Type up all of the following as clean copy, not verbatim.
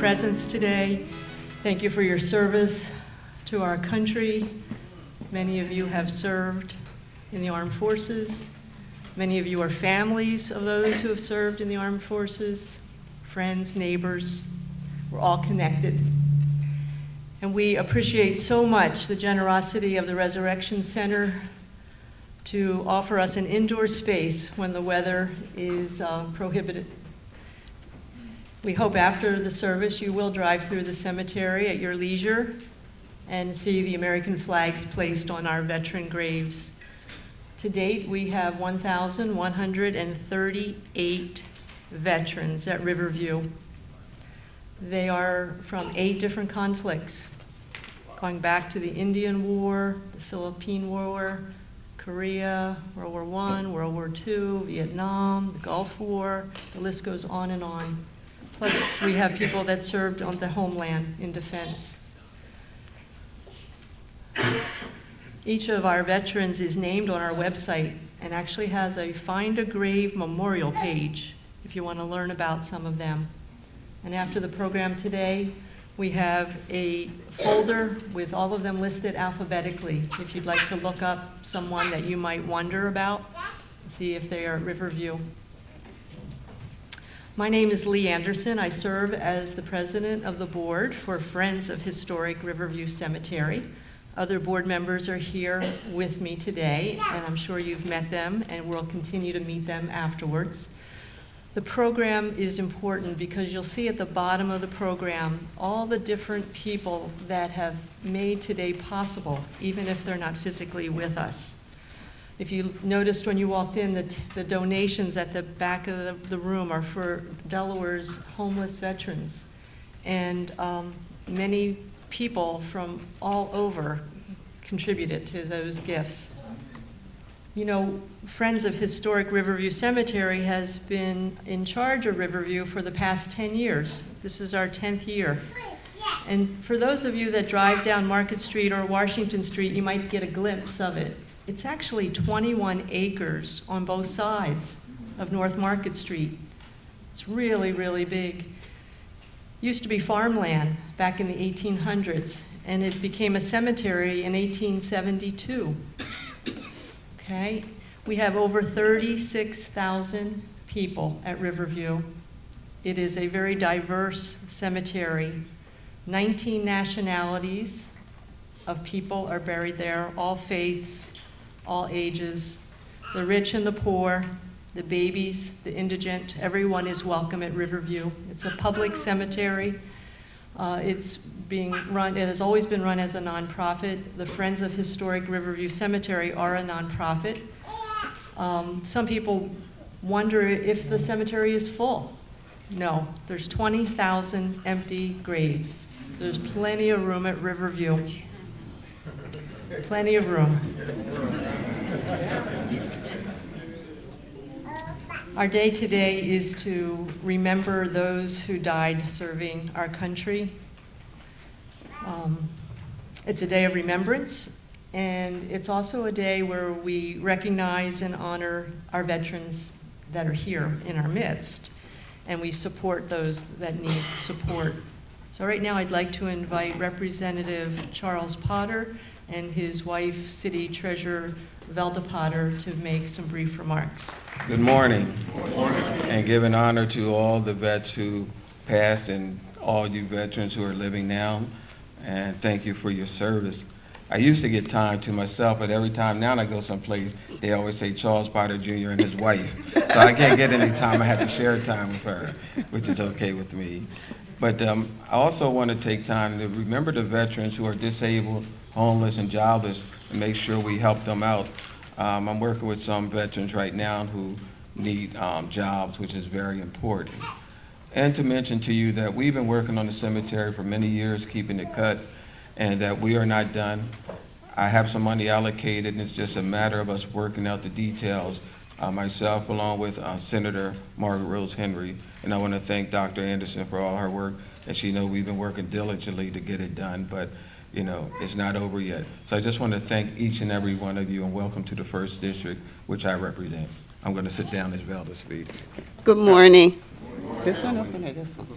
presence today. Thank you for your service to our country. Many of you have served in the armed forces. Many of you are families of those who have served in the armed forces, friends, neighbors. We're all connected. And we appreciate so much the generosity of the Resurrection Center to offer us an indoor space when the weather is prohibited. We hope after the service you will drive through the cemetery at your leisure and see the American flags placed on our veteran graves. To date, we have 1,138 veterans at Riverview. They are from 8 different conflicts, going back to the Indian War, the Philippine War, Korea, World War I, World War II, Vietnam, the Gulf War, the list goes on and on. Plus, we have people that served on the homeland in defense. Each of our veterans is named on our website and actually has a Find a Grave memorial page if you want to learn about some of them. And after the program today, we have a folder with all of them listed alphabetically if you'd like to look up someone that you might wonder about and see if they are at Riverview. My name is Lee Anderson. I serve as the president of the board for Friends of Historic Riverview Cemetery. Other board members are here with me today, and I'm sure you've met them and will continue to meet them afterwards. The program is important because you'll see at the bottom of the program all the different people that have made today possible, even if they're not physically with us. If you noticed when you walked in, the donations at the back of the room are for Delaware's homeless veterans. And many people from all over contributed to those gifts. You know, Friends of Historic Riverview Cemetery has been in charge of Riverview for the past 10 years. This is our 10th year. And for those of you that drive down Market Street or Washington Street, you might get a glimpse of it. It's actually 21 acres on both sides of North Market Street. It's really, really big. Used to be farmland back in the 1800s, and it became a cemetery in 1872. Okay? We have over 36,000 people at Riverview. It is a very diverse cemetery. 19 nationalities of people are buried there, all faiths, all ages, the rich and the poor, the babies, the indigent, everyone is welcome at Riverview. It's a public cemetery. It has always been run as a nonprofit. The Friends of Historic Riverview Cemetery are a nonprofit. Some people wonder if the cemetery is full. No, there's 20,000 empty graves. So there's plenty of room at Riverview. Plenty of room. Our day today is to remember those who died serving our country. It's a day of remembrance, and it's also a day where we recognize and honor our veterans that are here in our midst, and we support those that need support. So right now I'd like to invite Representative Charles Potter and his wife, City Treasurer Velda Potter, to make some brief remarks. Good morning. Good morning. And give an honor to all the vets who passed and all you veterans who are living now. And thank you for your service. I used to get time to myself, but every time now I go someplace, they always say Charles Potter Jr. and his wife. So I can't get any time. I had to share time with her, which is okay with me. But I also want to take time to remember the veterans who are disabled, homeless, and jobless, and make sure we help them out. I'm working with some veterans right now who need jobs, which is very important. And to mention to you that we've been working on the cemetery for many years, keeping it cut, and that we are not done. I have some money allocated, and it's just a matter of us working out the details, myself along with Senator Margaret Rose Henry. And I want to thank Dr. Anderson for all her work, and she knows we've been working diligently to get it done, but you know, it's not over yet. So I just want to thank each and every one of you, and welcome to the 1st District, which I represent. I'm going to sit down as Velda speaks. Good morning. Is this one open or this one?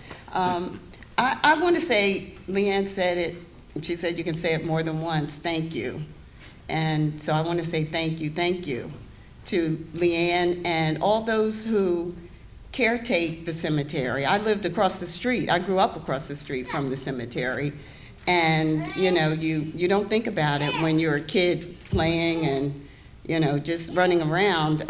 I want to say, Leanne said it, and she said you can say it more than once, thank you. And so I want to say thank you to Leanne and all those who caretake the cemetery. I lived across the street. I grew up across the street from the cemetery. And, you know, you don't think about it when you're a kid playing and, you know, just running around.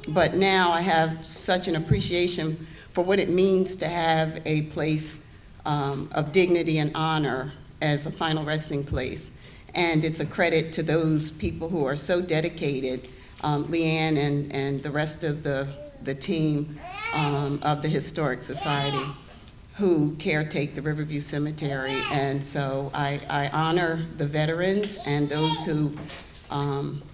But now I have such an appreciation for what it means to have a place of dignity and honor as a final resting place. And it's a credit to those people who are so dedicated, Leanne and the rest of the team of the Historic Society who caretake the Riverview Cemetery. And so I honor the veterans and those who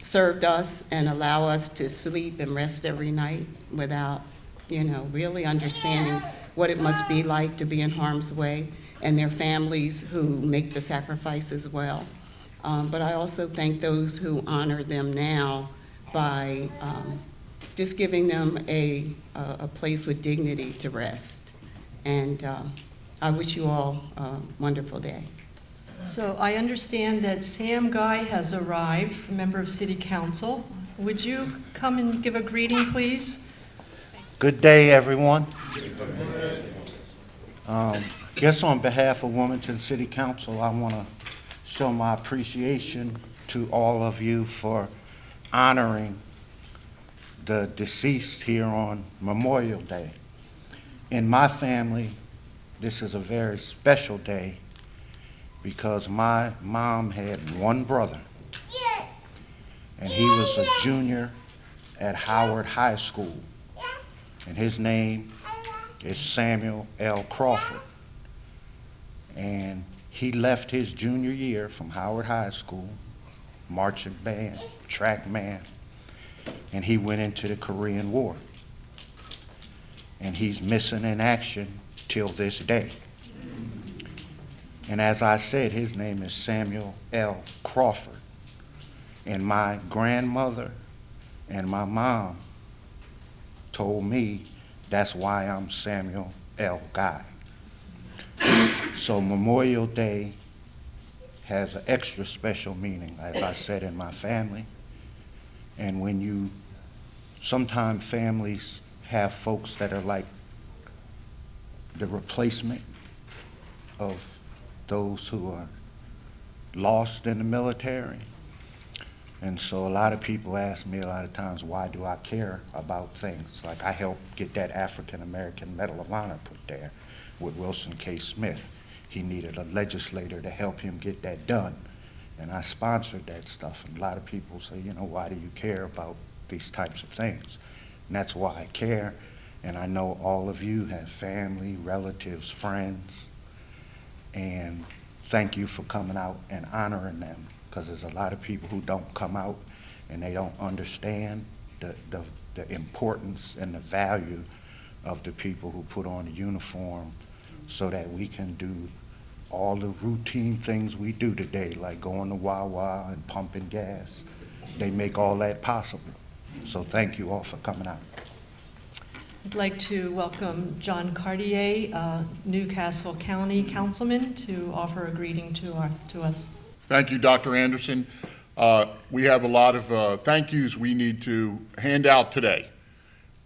served us and allow us to sleep and rest every night without, you know, really understanding what it must be like to be in harm's way, and their families who make the sacrifice as well. But I also thank those who honor them now by just giving them a place with dignity to rest. And I wish you all a wonderful day. So I understand that Sam Guy has arrived, a member of City Council. Would you come and give a greeting, please? Good day, everyone. Guess on behalf of Wilmington City Council, I want to show my appreciation to all of you for honoring the deceased here on Memorial Day. In my family, this is a very special day because my mom had one brother, and he was a junior at Howard High School, and his name is Samuel L. Crawford. And he left his junior year from Howard High School, marching band, track man, and he went into the Korean War. And he's missing in action till this day. And as I said, his name is Samuel L. Crawford. And my grandmother and my mom told me that's why I'm Samuel L. Guy. So Memorial Day has an extra special meaning, as I said, in my family. And when sometimes families have folks that are like the replacement of those who are lost in the military. And so a lot of people ask me a lot of times, why do I care about things? Like I helped get that African American Medal of Honor put there with Wilson K. Smith. He needed a legislator to help him get that done. And I sponsored that stuff. And a lot of people say, you know, why do you care about these types of things? And that's why I care. And I know all of you have family, relatives, friends. And thank you for coming out and honoring them, because there's a lot of people who don't come out and they don't understand the importance and the value of the people who put on a uniform so that we can do all the routine things we do today, like going to Wawa and pumping gas. They make all that possible. So thank you all for coming out. I'd like to welcome John Cartier, Newcastle County Councilman, to offer a greeting to us. Thank you, Dr. Anderson. We have a lot of thank yous we need to hand out today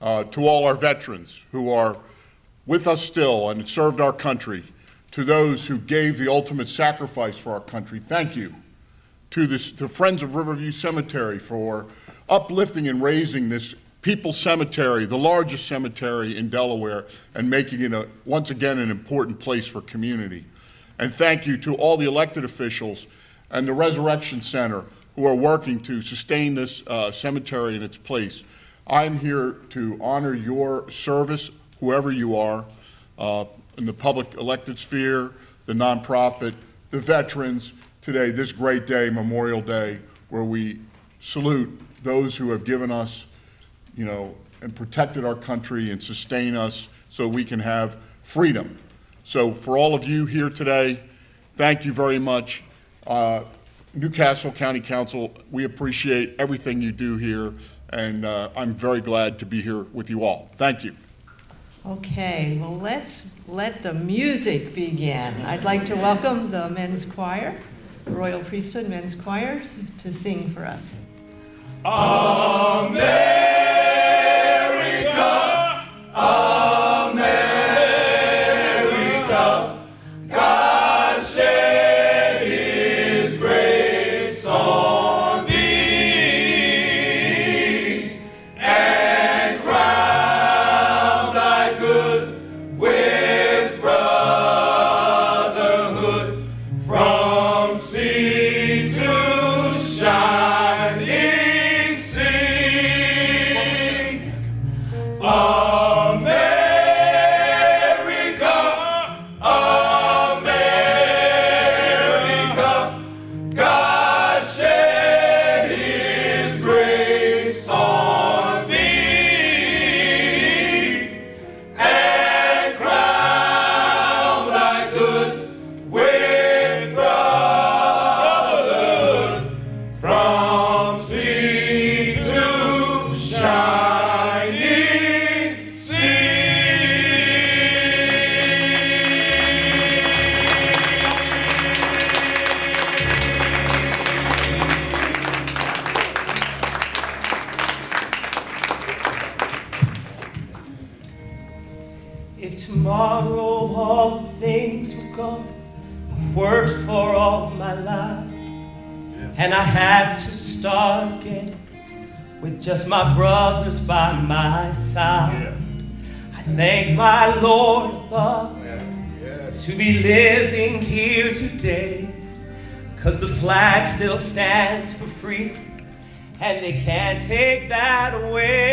to all our veterans who are with us still and served our country, to those who gave the ultimate sacrifice for our country. Thank you. To Friends of Riverview Cemetery for uplifting and raising this People's Cemetery, the largest cemetery in Delaware, and making it once again an important place for community. And thank you to all the elected officials and the Resurrection Center who are working to sustain this cemetery in its place. I'm here to honor your service, whoever you are, in the public elected sphere, the nonprofit, the veterans, today, this great day, Memorial Day, where we salute those who have given us, you know, and protected our country and sustain us so we can have freedom. So for all of you here today, thank you very much. Newcastle County Council, we appreciate everything you do here, and I'm very glad to be here with you all. Thank you. Okay, well, let's let the music begin. I'd like to welcome the men's choir, the Royal Priesthood Men's Choir, to sing for us. America, America, God shed his grace on thee and crowned thy good with brotherhood from sea to shining sea. America, America, God shed his grace on thee and crowned thy good with brotherhood from sea to shining sea. If tomorrow all the things were gone, I've worked for all my life, and I had to start again with just my brothers by my side. I thank my Lord above to be living here today, 'cause the flag still stands for freedom, and they can't take that away.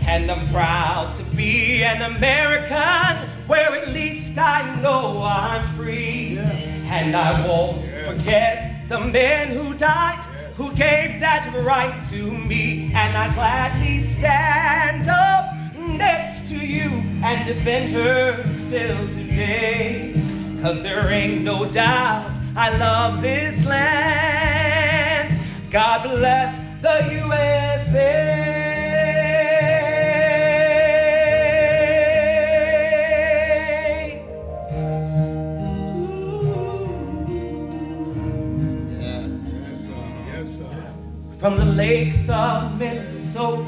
And I'm proud to be an American, where at least I know I'm free. And I won't forget the men who died, who gave that right to me. And I gladly stand up next to you and defend her still today. 'Cause there ain't no doubt I love this land. God bless the USA. From the lakes of Minnesota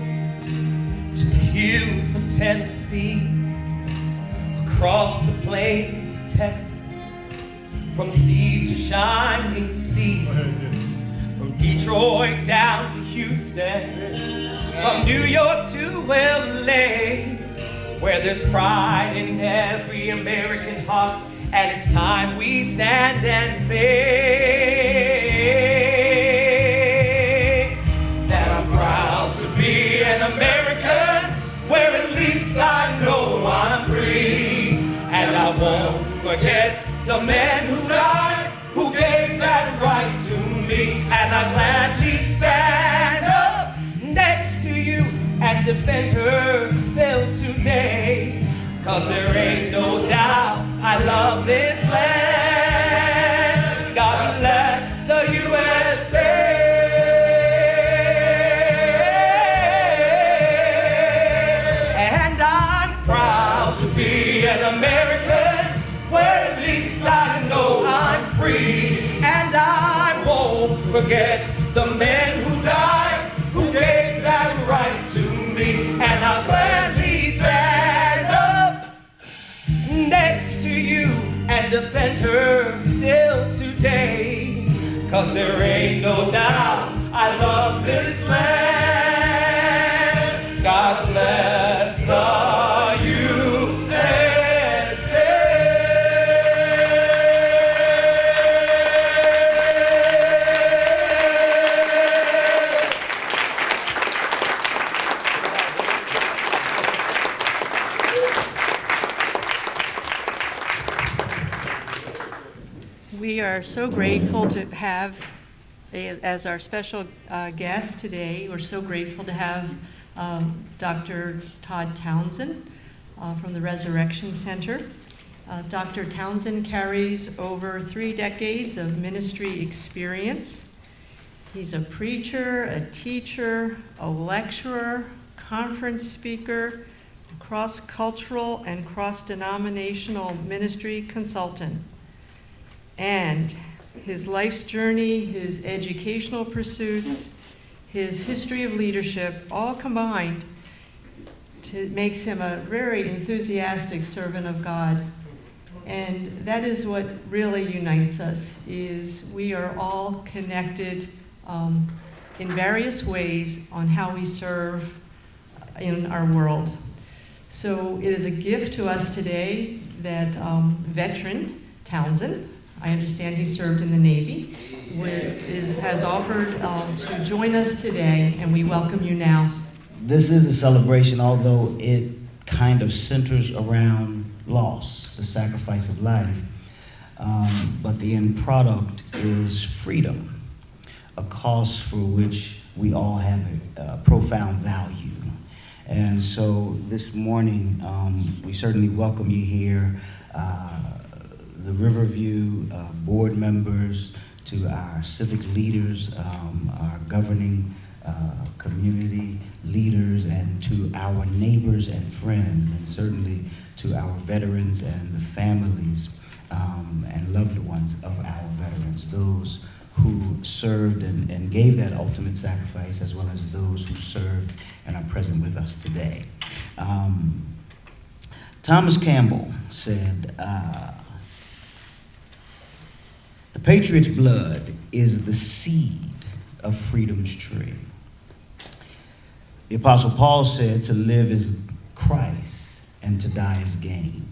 to the hills of Tennessee, across the plains of Texas, from sea to shining sea, from Detroit down to Houston, from New York to LA, where there's pride in every American heart, and it's time we stand and say that I'm proud to be an American, where at least I know I'm free. And I won't forget the men who died, who gave that right to me. And I gladly stand up next to you and defend her still today. 'Cause there ain't no doubt I love this land. God bless the USA. And I'm proud to be an American, where at least I know I'm free. And I won't forget the men who died, who gave that right to me. And I'll gladly stand up next to you and defend her still today. 'Cause there ain't no doubt I love this land. God bless the USA. We are so grateful to have, as our special guest today, we're so grateful to have Dr. Todd Townsend from the Resurrection Center. Dr. Townsend carries over 3 decades of ministry experience. He's a preacher, a teacher, a lecturer, conference speaker, cross-cultural and cross-denominational ministry consultant. And his life's journey, his educational pursuits, his history of leadership, all combined makes him a very enthusiastic servant of God. And that is what really unites us, is we are all connected in various ways on how we serve in our world. So it is a gift to us today that veteran Townsend, I understand he served in the Navy, has offered to join us today, and we welcome you now. This is a celebration, although it kind of centers around loss, the sacrifice of life, but the end product is freedom, a cause for which we all have a profound value. And so this morning, we certainly welcome you here, the Riverview board members, to our civic leaders, our governing community leaders, and to our neighbors and friends, and certainly to our veterans and the families and loved ones of our veterans, those who served and gave that ultimate sacrifice, as well as those who served and are present with us today. Thomas Campbell said, "The patriot's blood is the seed of freedom's tree." The Apostle Paul said, "To live is Christ, and to die is gain."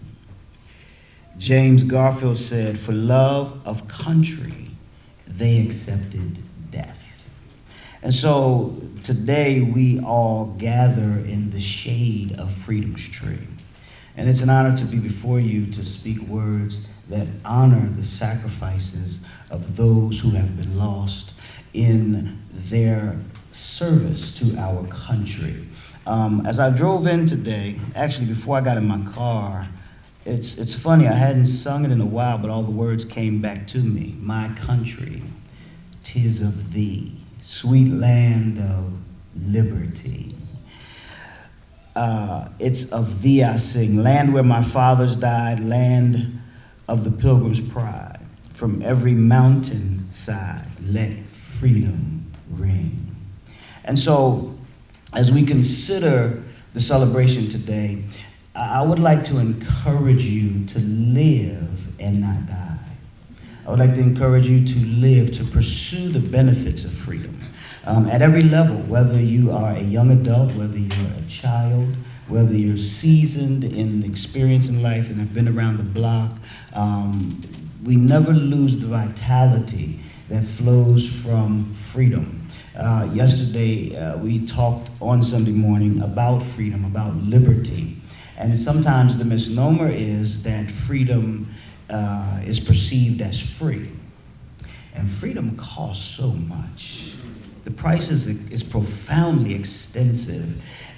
James Garfield said, "For love of country, they accepted death." And so today we all gather in the shade of freedom's tree. And it's an honor to be before you to speak words that honor the sacrifices of those who have been lost in their service to our country. As I drove in today, actually before I got in my car, it's funny, I hadn't sung it in a while, but all the words came back to me. My country, 'tis of thee, sweet land of liberty. It's of thee I sing, land where my fathers died, land of the pilgrim's pride. From every mountain side, let freedom ring. And so, as we consider the celebration today, I would like to encourage you to live and not die. I would like to encourage you to live, to pursue the benefits of freedom. At every level, whether you are a young adult, whether you're a child, whether you're seasoned in experience in life and have been around the block, we never lose the vitality that flows from freedom. Yesterday, we talked on Sunday morning about freedom, about liberty. And sometimes the misnomer is that freedom is perceived as free. And freedom costs so much. The price is profoundly extensive,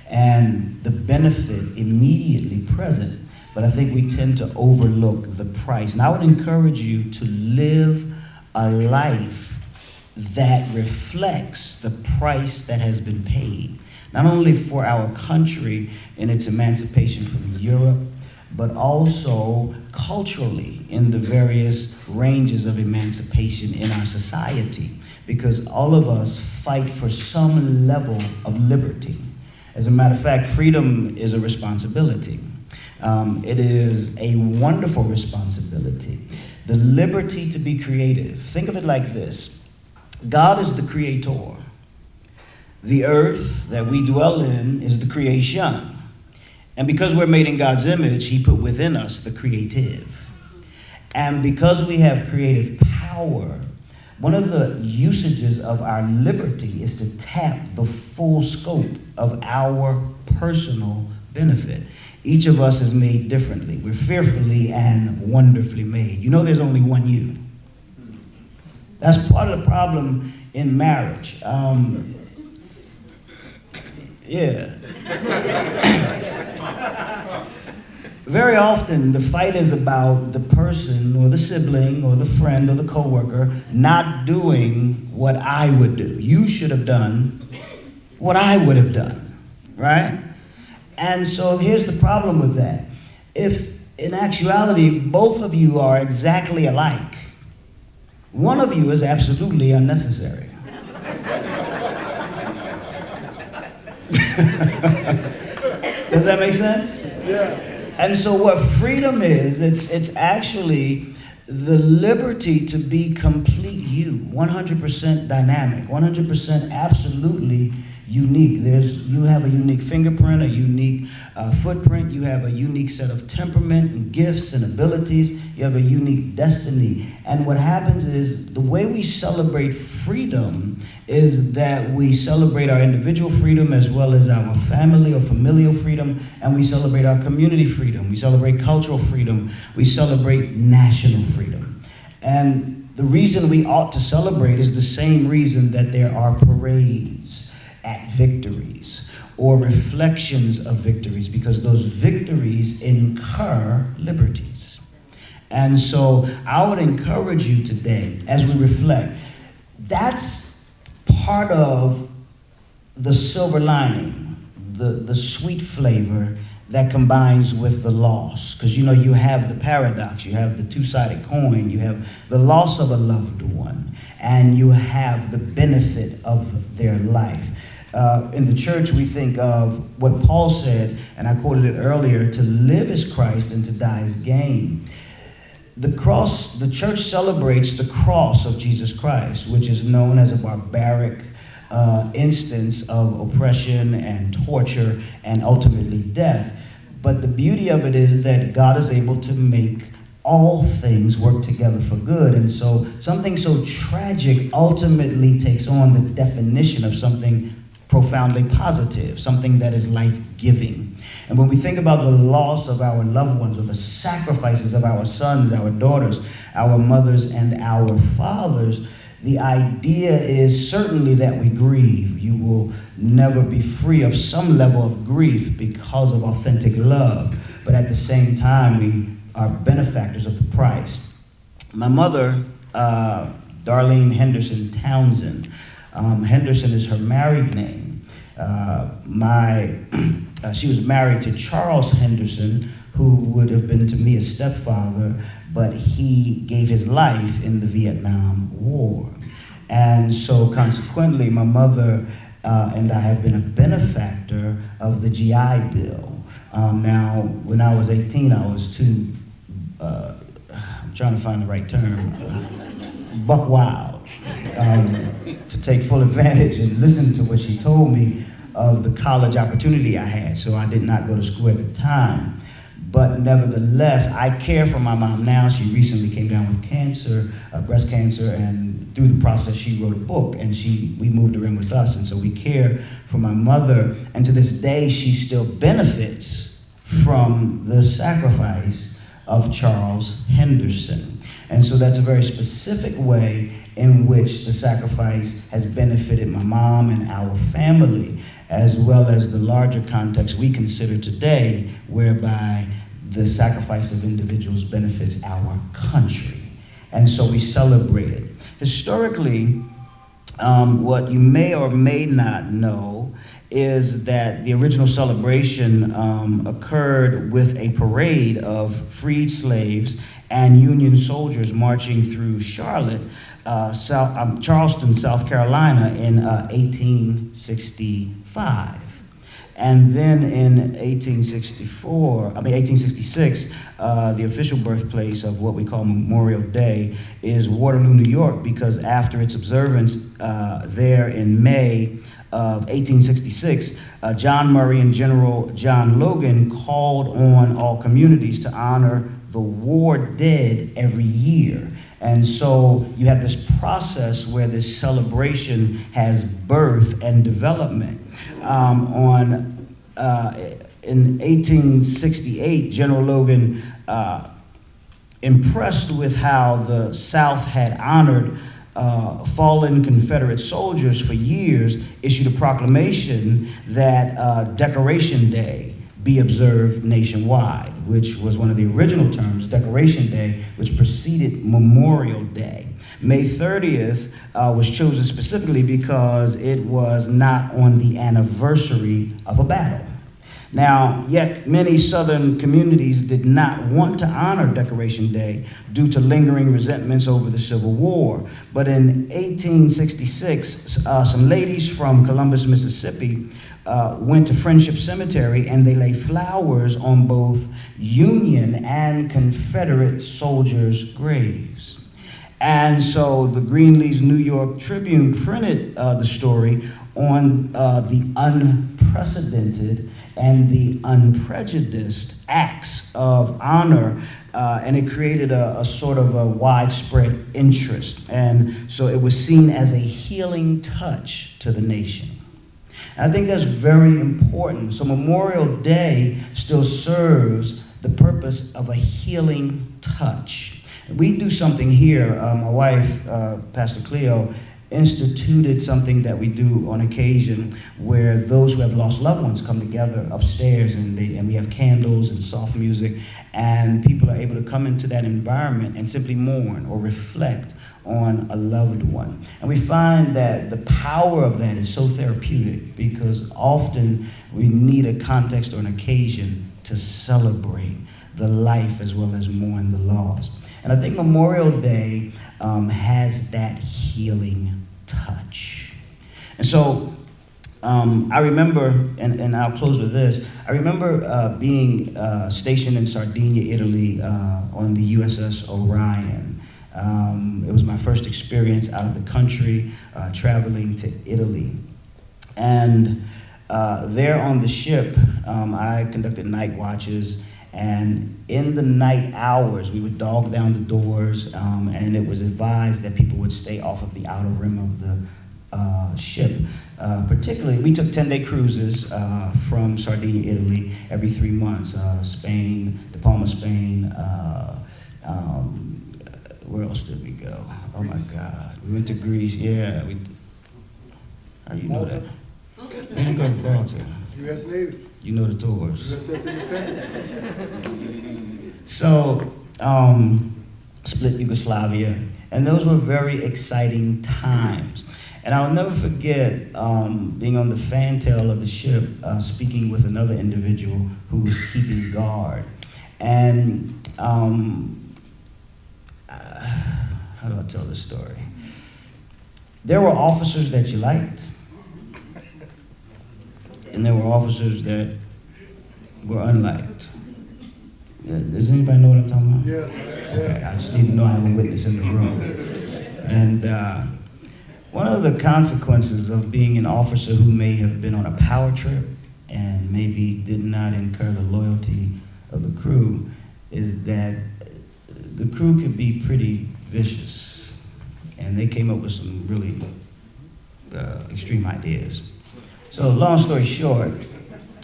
and the benefit immediately present. But I think we tend to overlook the price. And I would encourage you to live a life that reflects the price that has been paid, not only for our country in its emancipation from Europe, but also culturally in the various ranges of emancipation in our society, because all of us fight for some level of liberty. As a matter of fact, freedom is a responsibility. It is a wonderful responsibility. The liberty to be creative. Think of it like this. God is the creator. The earth that we dwell in is the creation. And because we're made in God's image, he put within us the creative. And because we have creative power, one of the usages of our liberty is to tap the full scope of our personal benefit. Each of us is made differently. We're fearfully and wonderfully made. You know there's only one you. That's part of the problem in marriage. very often the fight is about the person or the sibling or the friend or the coworker not doing what I would do. You should have done what I would have done, right? And so here's the problem with that. If in actuality both of you are exactly alike, one of you is absolutely unnecessary. Does that make sense? Yeah. And so what freedom is, it's actually the liberty to be complete you, 100% dynamic, 100% absolutely unique. You have a unique fingerprint, a unique footprint, you have a unique set of temperament and gifts and abilities, you have a unique destiny. And what happens is the way we celebrate freedom is that we celebrate our individual freedom as well as our family or familial freedom, and we celebrate our community freedom, we celebrate cultural freedom, we celebrate national freedom. And the reason we ought to celebrate is the same reason that there are parades at victories or reflections of victories, because those victories incur liberties. And so I would encourage you today, as we reflect, that's part of the silver lining, the sweet flavor that combines with the loss. Because you have the paradox, you have the two-sided coin, you have the loss of a loved one, and you have the benefit of their life. In the church, we think of what Paul said, and I quoted it earlier, to live is Christ and to die is gain. The cross, the church celebrates the cross of Jesus Christ, which is known as a barbaric instance of oppression and torture and ultimately death. But the beauty of it is that God is able to make all things work together for good. And so something so tragic ultimately takes on the definition of something profoundly positive, something that is life-giving. And when we think about the loss of our loved ones or the sacrifices of our sons, our daughters, our mothers, and our fathers, the idea is certainly that we grieve. You will never be free of some level of grief because of authentic love. But at the same time, we are benefactors of the price. My mother, Darlene Henderson Townsend, Henderson is her married name. She was married to Charles Henderson, who would have been to me a stepfather, but he gave his life in the Vietnam War. And so consequently, my mother and I have been a benefactor of the GI Bill. Now, when I was 18, I was too, I'm trying to find the right term, buck wild. To take full advantage and listen to what she told me of the college opportunity I had. So I did not go to school at the time. But nevertheless, I care for my mom now. She recently came down with cancer, breast cancer, and through the process, she wrote a book, and we moved her in with us. And so we care for my mother. And to this day, she still benefits from the sacrifice of Charles Henderson. And so that's a very specific way in which the sacrifice has benefited my mom and our family, as well as the larger context we consider today, whereby the sacrifice of individuals benefits our country. And so we celebrate it. Historically, what you may or may not know is that the original celebration occurred with a parade of freed slaves and Union soldiers marching through Charlotte, Charleston, South Carolina in 1865. And then in 1866, the official birthplace of what we call Memorial Day is Waterloo, New York, because after its observance there in May of 1866, John Murray and General John Logan called on all communities to honor the war dead every year. And so you have this process where this celebration has birth and development. In 1868, General Logan, impressed with how the South had honored fallen Confederate soldiers for years, issued a proclamation that Decoration Day be observed nationwide, which was one of the original terms, Decoration Day, which preceded Memorial Day. May 30th was chosen specifically because it was not on the anniversary of a battle. Now, yet many Southern communities did not want to honor Decoration Day due to lingering resentments over the Civil War. But in 1866, some ladies from Columbus, Mississippi, went to Friendship Cemetery and they laid flowers on both Union and Confederate soldiers' graves. And so the Greenleaf's New York Tribune printed the story on the unprecedented and the unprejudiced acts of honor, and it created a sort of a widespread interest. And so it was seen as a healing touch to the nation. And I think that's very important. So Memorial Day still serves the purpose of a healing touch. We do something here. My wife, Pastor Cleo, instituted something that we do on occasion where those who have lost loved ones come together upstairs, and we have candles and soft music, and people are able to come into that environment and simply mourn or reflect on a loved one. And we find that the power of that is so therapeutic because often we need a context or an occasion to celebrate the life as well as mourn the loss. And I think Memorial Day has that healing touch. And so I remember, and I'll close with this, I remember being stationed in Sardinia, Italy on the USS Orion. It was my first experience out of the country, traveling to Italy. And there on the ship, I conducted night watches. And in the night hours, we would dog down the doors, and it was advised that people would stay off of the outer rim of the ship. Particularly, we took 10-day cruises from Sardinia, Italy, every 3 months. Spain, De Palma, Spain. Where else did we go? Oh my God, we went to Greece. Yeah, how you know that? We didn't go to Malta. U.S. Navy. You know the tours. USS Independence. So, split Yugoslavia, and those were very exciting times. And I'll never forget being on the fantail of the ship, speaking with another individual who was keeping guard. And how do I tell this story? There were officers that you liked, and there were officers that were unliked. Does anybody know what I'm talking about? Yes. Okay, I just need to know I have a witness in the room. And one of the consequences of being an officer who may have been on a power trip and maybe did not incur the loyalty of the crew is that the crew could be pretty vicious. And they came up with some really extreme ideas. So long story short,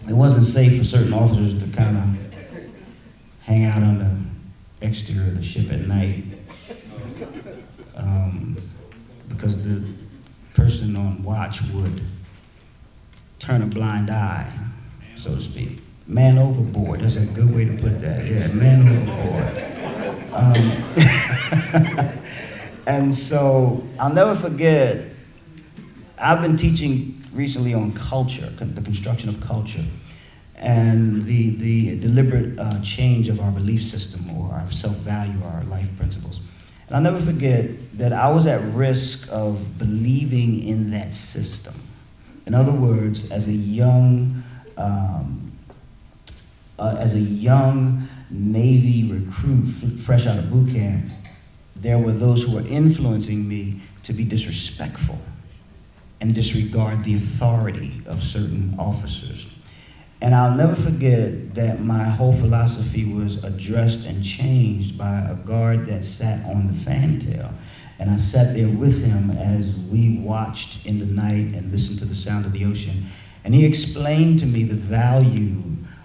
it wasn't safe for certain officers to kind of hang out on the exterior of the ship at night because the person on watch would turn a blind eye, so to speak. Man overboard, that's a good way to put that. Yeah, man overboard. And so I'll never forget, I've been teaching recently on culture, the construction of culture, and the deliberate change of our belief system or our self-value, our life principles. And I'll never forget that I was at risk of believing in that system. In other words, as a young Navy recruit fresh out of boot camp, there were those who were influencing me to be disrespectful and disregard the authority of certain officers. And I'll never forget that my whole philosophy was addressed and changed by a guard that sat on the fantail. And I sat there with him as we watched in the night and listened to the sound of the ocean. And he explained to me the value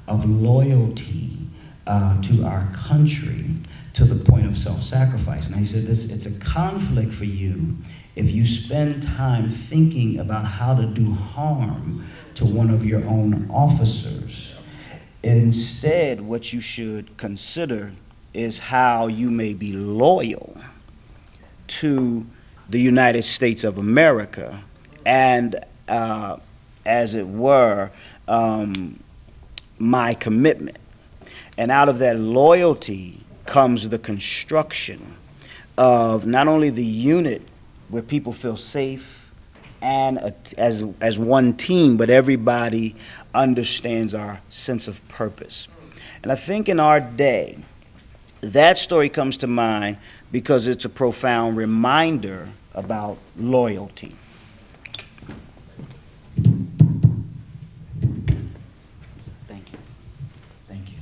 of loyalty to our country to the point of self-sacrifice. And he said, it's a conflict for you if you spend time thinking about how to do harm to one of your own officers. Instead, what you should consider is how you may be loyal to the United States of America and, as it were, my commitment. And out of that loyalty comes the construction of not only the unit where people feel safe and as one team, but everybody understands our sense of purpose. And I think in our day, that story comes to mind because it's a profound reminder about loyalty. Thank you. Thank you.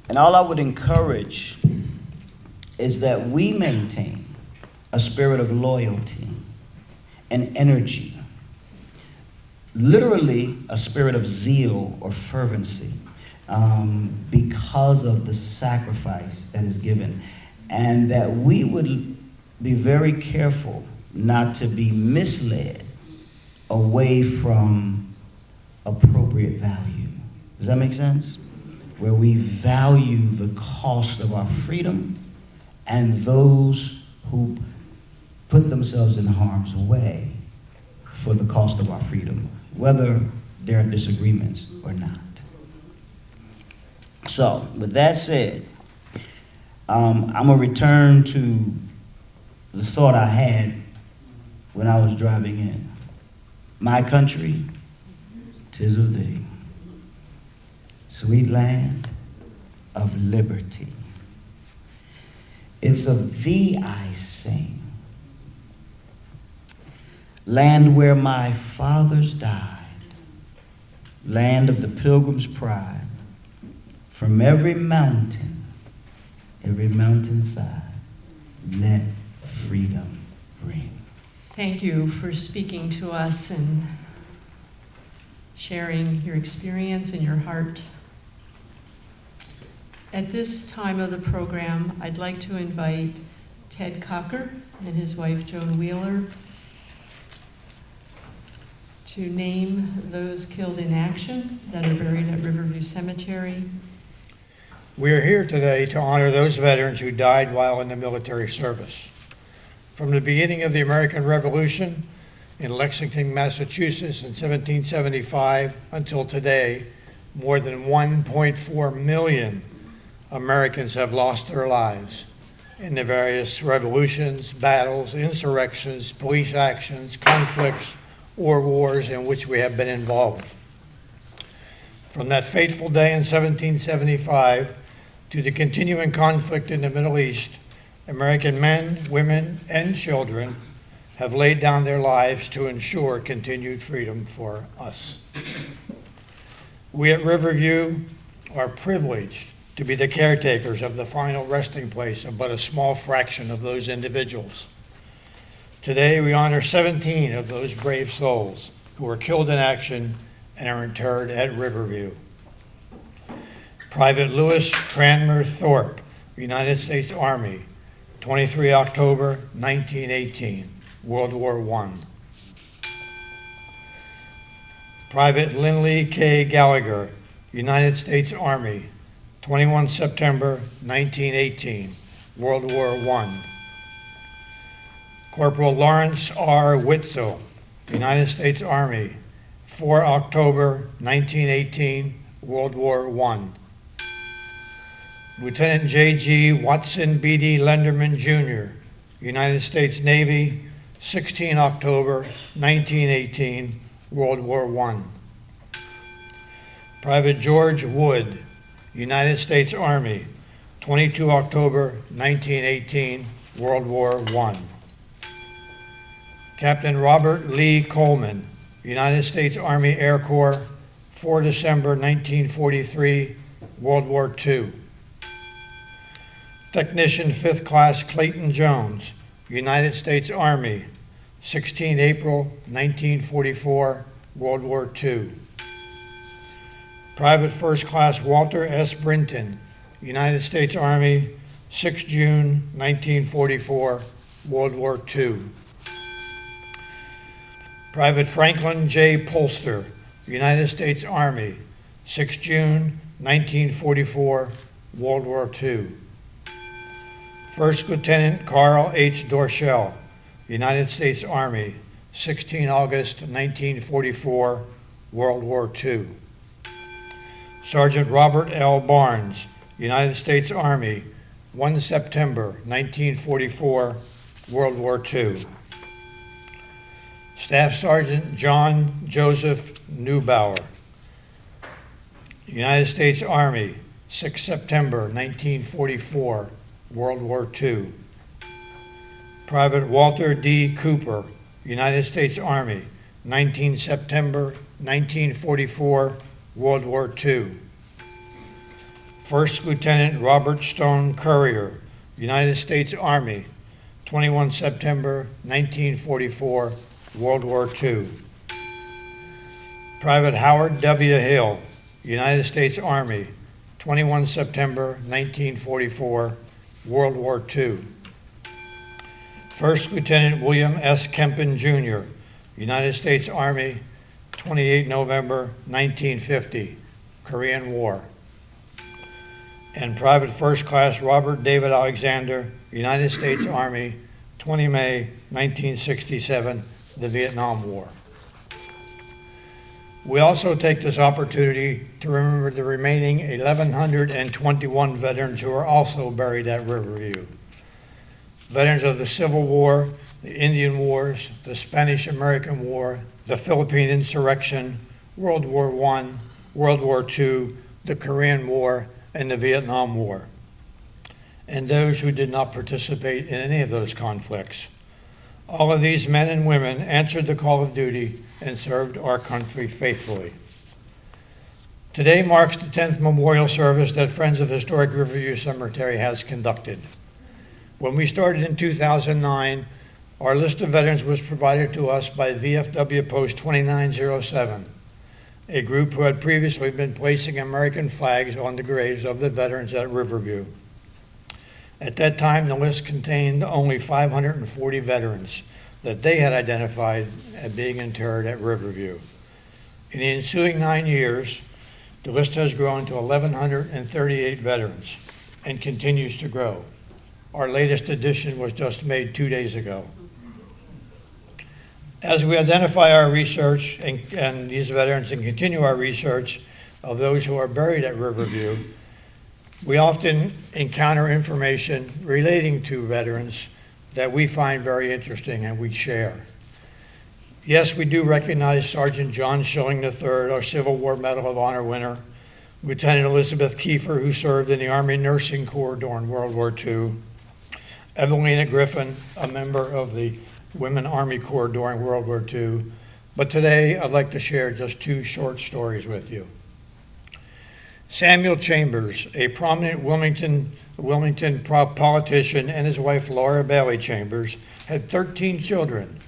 And all I would encourage is that we maintain a spirit of loyalty and energy, literally a spirit of zeal or fervency, because of the sacrifice that is given, and that we would be very careful not to be misled away from appropriate value. Does that make sense? Where we value the cost of our freedom and those who put themselves in harm's way for the cost of our freedom, whether there are disagreements or not. So, with that said, I'm going to return to the thought I had when I was driving in. My country, 'tis of thee, sweet land of liberty. It's of thee I sing, land where my fathers died, land of the pilgrim's pride. From every mountainside, let freedom ring. Thank you for speaking to us and sharing your experience and your heart. At this time of the program, I'd like to invite Ted Cocker and his wife Joan Wheeler to name those killed in action that are buried at Riverview Cemetery. We are here today to honor those veterans who died while in the military service. From the beginning of the American Revolution in Lexington, Massachusetts in 1775 until today, more than 1.4 million Americans have lost their lives in the various revolutions, battles, insurrections, police actions, conflicts, or wars in which we have been involved. From that fateful day in 1775 to the continuing conflict in the Middle East, American men, women, and children have laid down their lives to ensure continued freedom for us. We at Riverview are privileged to be the caretakers of the final resting place of but a small fraction of those individuals. Today, we honor 17 of those brave souls who were killed in action and are interred at Riverview. Private Lewis Cranmer Thorpe, United States Army, 23 October 1918, World War I. Private Lindley K. Gallagher, United States Army, 21 September 1918, World War I. Corporal Lawrence R. Witzel, United States Army, 4 October 1918, World War I. Lieutenant J.G. Watson B.D. Lenderman, Jr., United States Navy, 16 October 1918, World War I. Private George Wood, United States Army, 22 October 1918, World War I. Captain Robert Lee Coleman, United States Army Air Corps, 4 December 1943, World War II. Technician 5th Class Clayton Jones, United States Army, 16 April 1944, World War II. Private 1st Class Walter S. Brinton, United States Army, 6 June 1944, World War II. Private Franklin J. Polster, United States Army, 6 June 1944, World War II. First Lieutenant Carl H. Dorschel, United States Army, 16 August 1944, World War II. Sergeant Robert L. Barnes, United States Army, 1 September 1944, World War II. Staff Sergeant John Joseph Neubauer, United States Army, 6 September 1944, World War II. Private Walter D. Cooper, United States Army, 19 September 1944, World War II. First Lieutenant Robert Stone Currier, United States Army, 21 September 1944, World War II. Private Howard W. Hill, United States Army, 21 September 1944, World War II. First Lieutenant William S. Kempen, Jr., United States Army, 28 November 1950, Korean War. And Private First Class Robert David Alexander, United States Army, 20 May 1967, the Vietnam War. We also take this opportunity to remember the remaining 1,121 veterans who are also buried at Riverview. Veterans of the Civil War, the Indian Wars, the Spanish-American War, the Philippine Insurrection, World War I, World War II, the Korean War, and the Vietnam War, and those who did not participate in any of those conflicts. All of these men and women answered the call of duty and served our country faithfully. Today marks the 10th memorial service that Friends of Historic Riverview Cemetery has conducted. When we started in 2009, our list of veterans was provided to us by VFW Post 2907, a group who had previously been placing American flags on the graves of the veterans at Riverview. At that time, the list contained only 540 veterans that they had identified as being interred at Riverview. In the ensuing 9 years, the list has grown to 1,138 veterans and continues to grow. Our latest addition was just made 2 days ago. As we identify our research and these veterans and continue our research of those who are buried at Riverview, we often encounter information relating to veterans that we find very interesting and we share. Yes, we do recognize Sergeant John Schilling III, our Civil War Medal of Honor winner, Lieutenant Elizabeth Kiefer, who served in the Army Nursing Corps during World War II, Evelina Griffin, a member of the Women Army Corps during World War II. But today, I'd like to share just 2 short stories with you. Samuel Chambers, a prominent Wilmington politician, and his wife Laura Bailey Chambers had 13 children,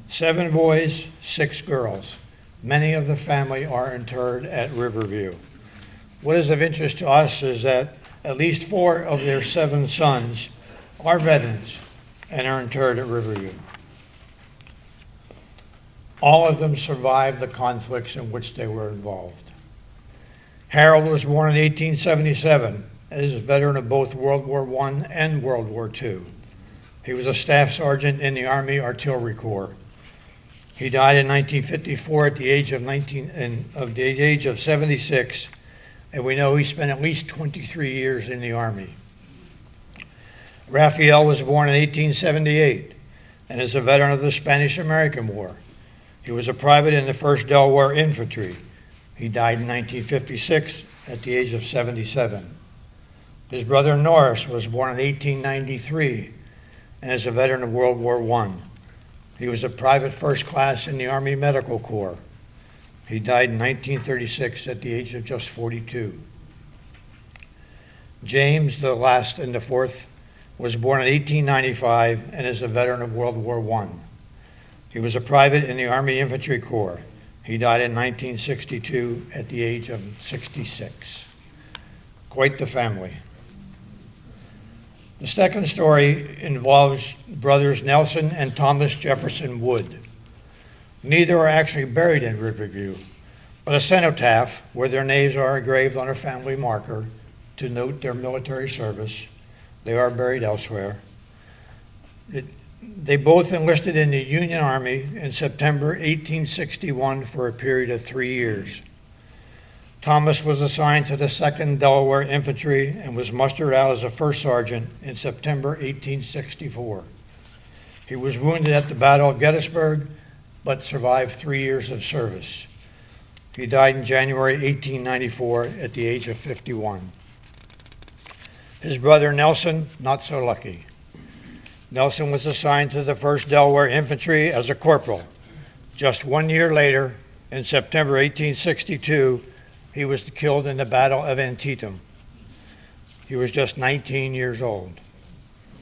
7 boys, 6 girls. Many of the family are interred at Riverview. What is of interest to us is that at least 4 of their 7 sons are veterans and are interred at Riverview. All of them survived the conflicts in which they were involved. Harold was born in 1877 as a veteran of both World War I and World War II. He was a staff sergeant in the Army Artillery Corps. He died in 1954 at the age of 76, and we know he spent at least 23 years in the Army. Raphael was born in 1878 and is a veteran of the Spanish-American War. He was a private in the 1st Delaware Infantry. He died in 1956 at the age of 77. His brother Norris was born in 1893 and is a veteran of World War I. He was a private 1st class in the Army Medical Corps. He died in 1936 at the age of just 42. James, the last and the 4th, was born in 1895 and is a veteran of World War I. He was a private in the Army Infantry Corps. He died in 1962 at the age of 66. Quite the family. The second story involves brothers Nelson and Thomas Jefferson Wood. Neither are actually buried in Riverview, but a cenotaph where their names are engraved on a family marker to note their military service. They are buried elsewhere. They both enlisted in the Union Army in September 1861 for a period of 3 years. Thomas was assigned to the 2nd Delaware Infantry and was mustered out as a first sergeant in September 1864. He was wounded at the Battle of Gettysburg, but survived 3 years of service. He died in January 1894 at the age of 51. His brother Nelson, not so lucky. Nelson was assigned to the 1st Delaware Infantry as a corporal. Just 1 year later, in September 1862, he was killed in the Battle of Antietam. He was just 19 years old.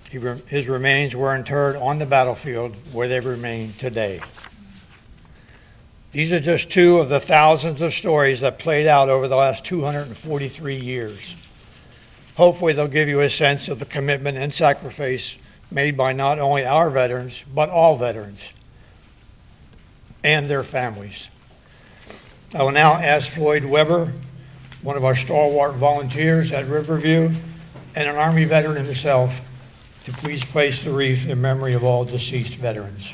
His remains were interred on the battlefield where they remain today. These are just two of the thousands of stories that played out over the last 243 years. Hopefully they'll give you a sense of the commitment and sacrifice made by not only our veterans, but all veterans and their families. I will now ask Floyd Weber, one of our stalwart volunteers at Riverview and an Army veteran himself, to please place the wreath in memory of all deceased veterans.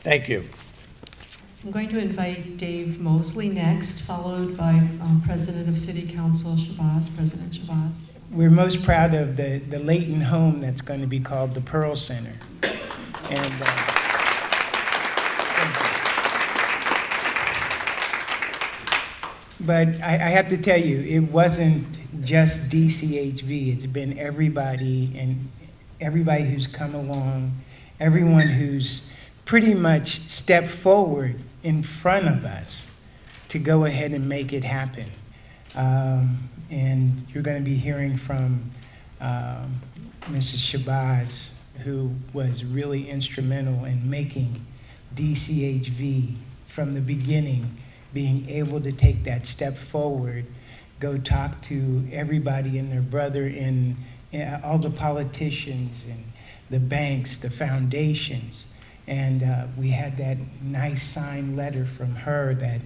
Thank you. I'm going to invite Dave Mosley next, followed by President of City Council Shabazz, President Shabazz. We're most proud of the Layton home that's going to be called the Pearl Center. And but I have to tell you, it wasn't just DCHV. It's been everybody, and everybody who's come along, everyone who's pretty much stepped forward in front of us to go ahead and make it happen. And you're going to be hearing from Mrs. Shabazz, who was really instrumental in making DCHV from the beginning, being able to take that step forward, go talk to everybody and their brother in all the politicians and the banks, the foundations. And we had that nice signed letter from her that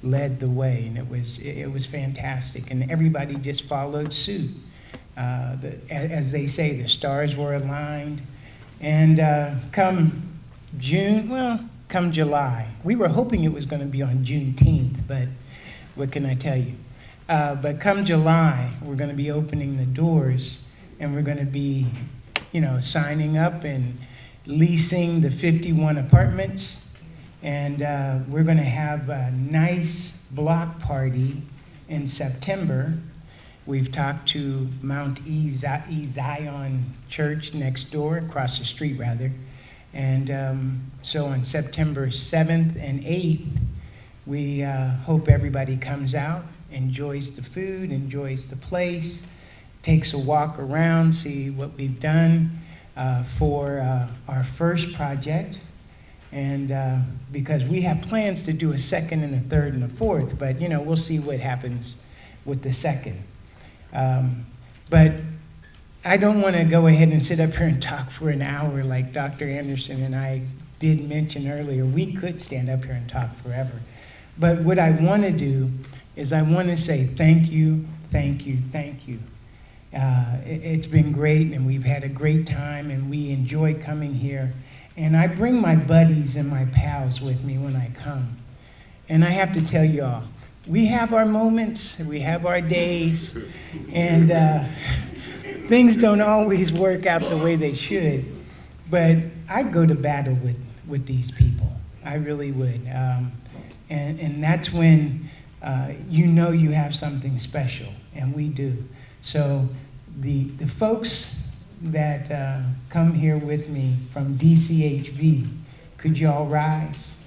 led the way, and it was fantastic. And everybody just followed suit. As they say, the stars were aligned. And come July, we were hoping it was going to be on Juneteenth, but what can I tell you? But come July, we're going to be opening the doors, and we're going to be, signing up and leasing the 51 apartments, and we're going to have a nice block party in September. We've talked to Mount Zion Church next door, across the street rather, and so on September 7th and 8th, we hope everybody comes out, enjoys the food, enjoys the place, takes a walk around, see what we've done for our first project, and because we have plans to do a second and a third and a fourth, but we'll see what happens with the second. But I don't want to go ahead and sit up here and talk for an hour like Dr. Anderson and I did mention earlier. We could stand up here and talk forever. But what I want to do is I want to say thank you, thank you, thank you. It's been great, and we've had a great time, and we enjoy coming here. And I bring my buddies and my pals with me when I come. And I have to tell y'all, we have our moments, we have our days, and things don't always work out the way they should. But I'd go to battle with these people. I really would. And that's when you have something special, and we do. So the folks that come here with me from DCHV, could you all rise?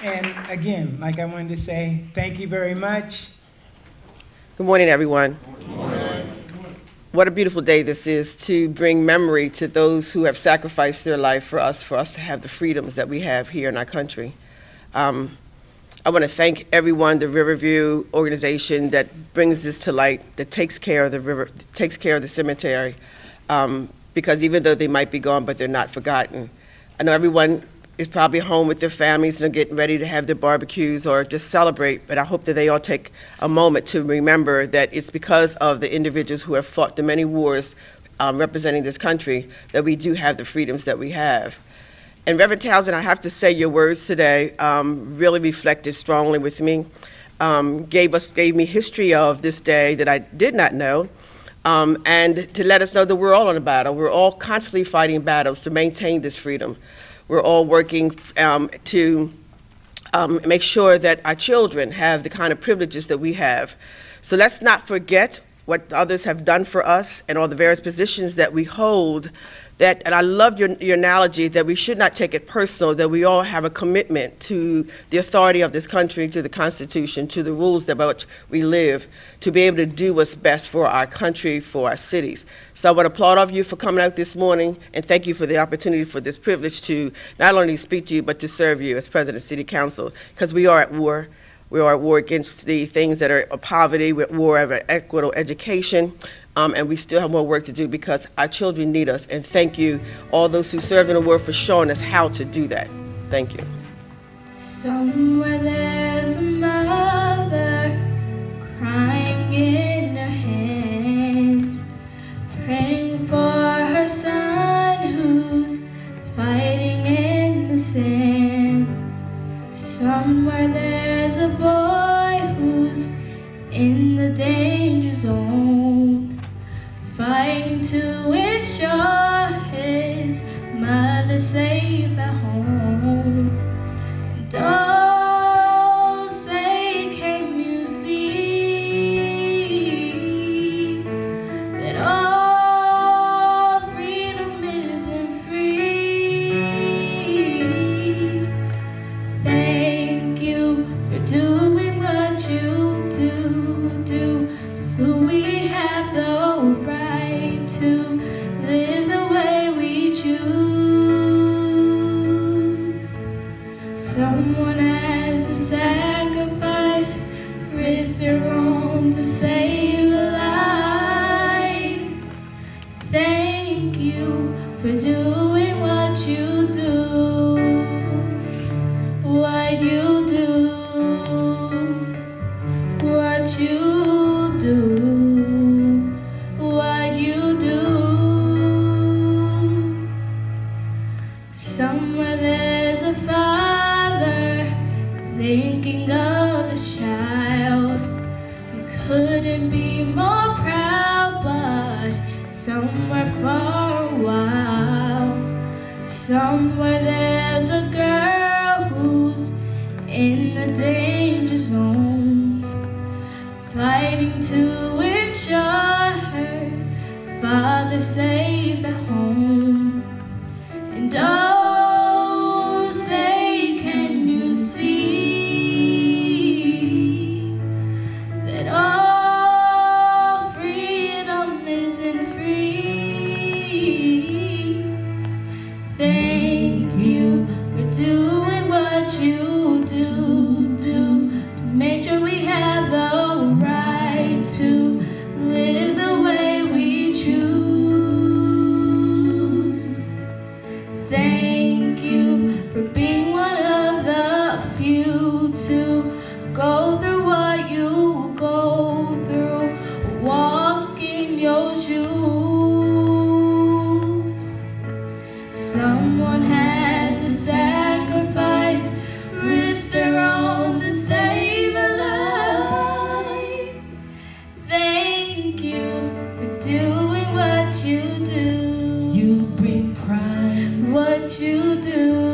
And again, like I wanted to say, thank you very much. Good morning, everyone. Good morning. what a beautiful day this is to bring memory to those who have sacrificed their life for us to have the freedoms that we have here in our country. I want to thank everyone, the Riverview organization that brings this to light, that takes care of the cemetery, because even though they might be gone, but they're not forgotten. I know everyone is probably home with their families and are getting ready to have their barbecues or just celebrate, but I hope that they all take a moment to remember that it's because of the individuals who have fought the many wars representing this country that we do have the freedoms that we have. And Reverend Townsend, I have to say your words today really reflected strongly with me, gave me history of this day that I did not know, and to let us know that we're all in a battle. We're all constantly fighting battles to maintain this freedom. We're all working to make sure that our children have the kind of privileges that we have. So let's not forget what others have done for us and all the various positions that we hold. And I love your analogy that we should not take it personal, that we all have a commitment to the authority of this country, to the Constitution, to the rules by which we live, to be able to do what's best for our country, for our cities. So I want to applaud all of you for coming out this morning, and thank you for the opportunity, for this privilege to not only speak to you, but to serve you as President of City Council, because we are at war. We are at war against the things that are poverty, we're at war over equitable education, and we still have more work to do because our children need us. And thank you, all those who serve in the world, for showing us how to do that. Thank you. Somewhere there's a mother crying in her hands, praying for her son who's fighting in the sand. Somewhere there's a boy who's in the danger zone, fighting to ensure his mother's safe at home. And oh, say, can you see that all freedom isn't free? Thank you for doing what you do, so we have the right to live the way we choose. Someone has to sacrifice, risk their own to save a life. Thank you for doing what you do, what you do, what you do, what you do. Somewhere there's a father thinking of his child. He couldn't be more proud, but somewhere for a while. Somewhere there's a girl who's in the danger zone, fighting to ensure her father's safe at home. And oh, say, can you see that all freedom isn't free? Thank you for doing what you do to make sure we have the right to live the way we choose. Thank you for being one of the few to go through what you go through, walk in your shoes. Someone had to sacrifice, risk their own to save a life. Thank you for doing what you do. You bring pride. What you do.